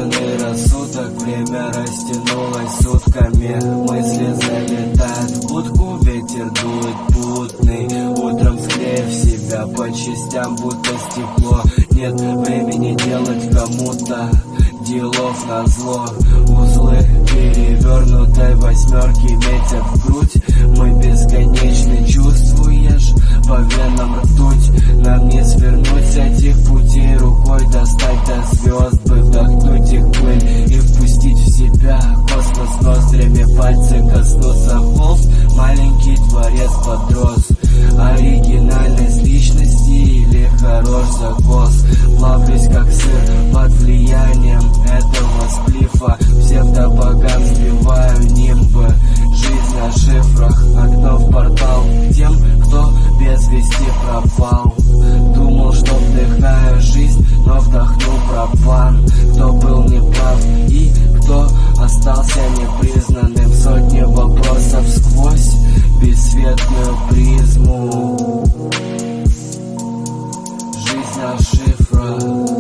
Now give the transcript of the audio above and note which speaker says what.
Speaker 1: помешанный рассудок. Время растянулось сутками, мысли залетают в будку, ветер дует путный. Утром склеив себя по частям, будто стекло. Нет времени делать кому-то делов назло. Узлы перевернутой восьмерки метят в грудь. Мы бесконечны, чувствуешь, по венам ртуть. Нам не свернуть с этих путей, рукой достать до звезд бы, вдохнуть их пыль и впустить в себя космос ноздрями. Пальцы коснутся холст, маленький творец подрос. Оригинальность личности или хорош закос. Плавлюсь как сыр под влиянием этого сплифа. Псевдобогам сбиваю нимбы. Жизнь на шифрах, окно в портал к тем, кто без вести пропал. Думал, что вдыхаю жизнь, но вдохнул пропан. Кто был неправ и кто остался непризнанным. Сотни вопросов сквозь бесцветную призму. Жизнь на шифрах.